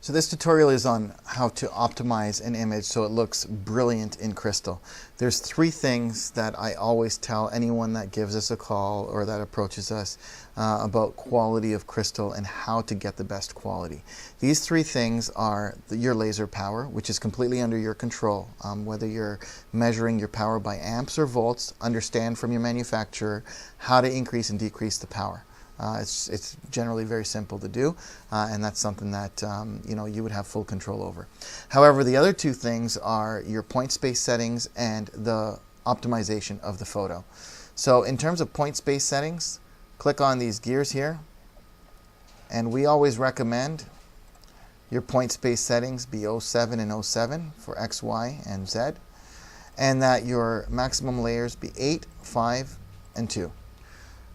So this tutorial is on how to optimize an image so it looks brilliant in Crystal. There's three things that I always tell anyone that gives us a call or that approaches us about quality of Crystal and how to get the best quality. These three things are your laser power, which is completely under your control. Whether you're measuring your power by amps or volts, understand from your manufacturer how to increase and decrease the power. It's generally very simple to do, and that's something that you would have full control over. However, the other two things are your point space settings and the optimization of the photo. So in terms of point space settings, click on these gears here, and we always recommend your point space settings be 07 and 07 for X, Y, and Z, and that your maximum layers be 8, 5, and 2.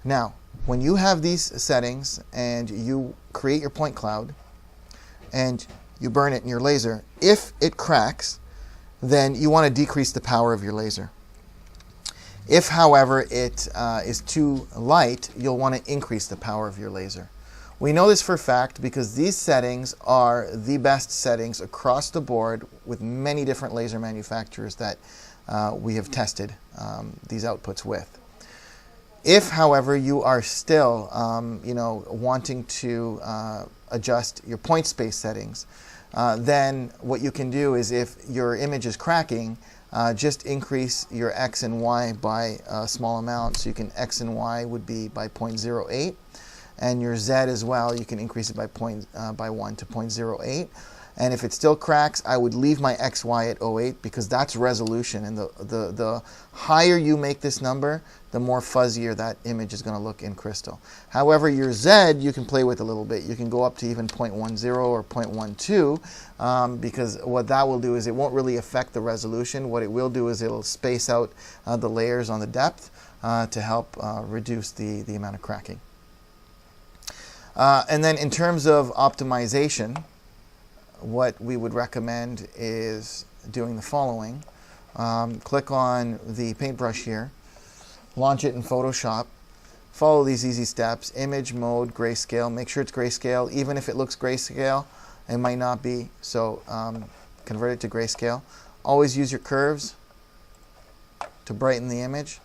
Now, when you have these settings and you create your point cloud and you burn it in your laser, if it cracks, then you want to decrease the power of your laser. If, however, it is too light, you'll want to increase the power of your laser. We know this for a fact because these settings are the best settings across the board with many different laser manufacturers that we have tested these outputs with. If, however, you are still, wanting to adjust your point space settings, then what you can do is, if your image is cracking, just increase your X and Y by a small amount. So you can X and Y would be by 0.08, and your Z as well, you can increase it by 1 to 0.08. And if it still cracks, I would leave my XY at 08 because that's resolution. And the higher you make this number, the more fuzzier that image is going to look in Crystal. However, your Z, you can play with a little bit. You can go up to even 0.10 or 0.12 because what that will do is it won't really affect the resolution. What it will do is it'll space out the layers on the depth to help reduce the amount of cracking. And then in terms of optimization, what we would recommend is doing the following. Click on the paintbrush here, launch it in Photoshop, follow these easy steps: image mode, grayscale. Make sure it's grayscale. Even if it looks grayscale, it might not be, so convert it to grayscale. Always use your curves to brighten the image.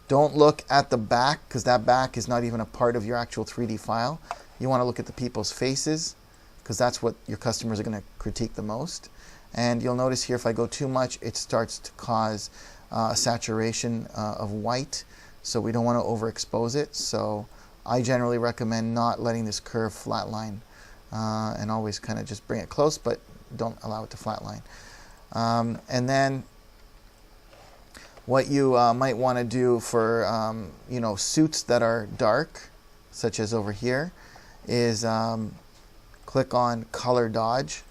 Don't look at the back because that back is not even a part of your actual 3D file. You want to look at the people's faces, because that's what your customers are going to critique the most. And you'll notice here, if I go too much, it starts to cause a saturation of white, so we don't want to overexpose it. So I generally recommend not letting this curve flatline, and always kind of just bring it close, but don't allow it to flatline. And then what you might want to do for suits that are dark, such as over here, is click on Color Dodge,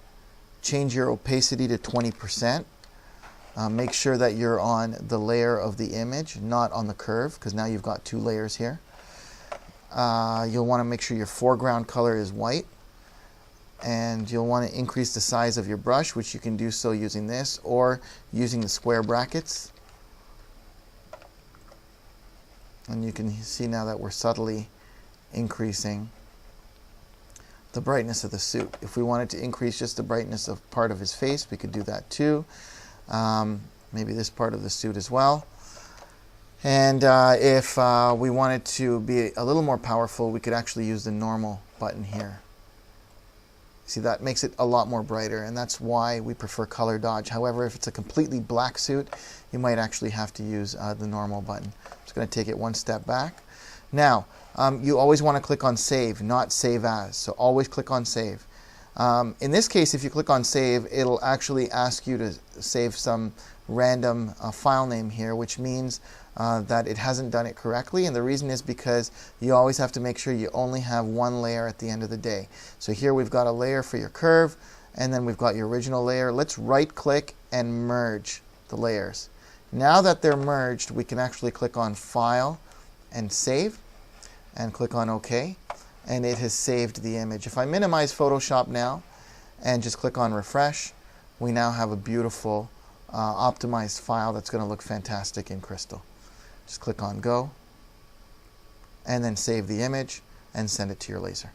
change your opacity to 20%. Make sure that you're on the layer of the image, not on the curve, because now you've got two layers here. You'll want to make sure your foreground color is white, and you'll want to increase the size of your brush, which you can do so using this or using the square brackets. And you can see now that we're subtly increasing the brightness of the suit. If we wanted to increase just the brightness of part of his face, we could do that too. Maybe this part of the suit as well. And if we wanted to be a little more powerful, we could actually use the normal button here. See, that makes it a lot more brighter, and that's why we prefer Color Dodge. However, if it's a completely black suit, you might actually have to use the normal button. I'm just going to take it one step back. Now, you always want to click on Save, not Save As. So always click on Save. In this case, if you click on Save, it'll actually ask you to save some random file name here, which means that it hasn't done it correctly. And the reason is because you always have to make sure you only have one layer at the end of the day. So here we've got a layer for your curve, and then we've got your original layer. Let's right-click and merge the layers. Now that they're merged, we can actually click on File and Save, and click on OK, and it has saved the image. If I minimize Photoshop now and just click on Refresh, we now have a beautiful optimized file that's going to look fantastic in Crystal. Just click on Go, and then save the image and send it to your laser.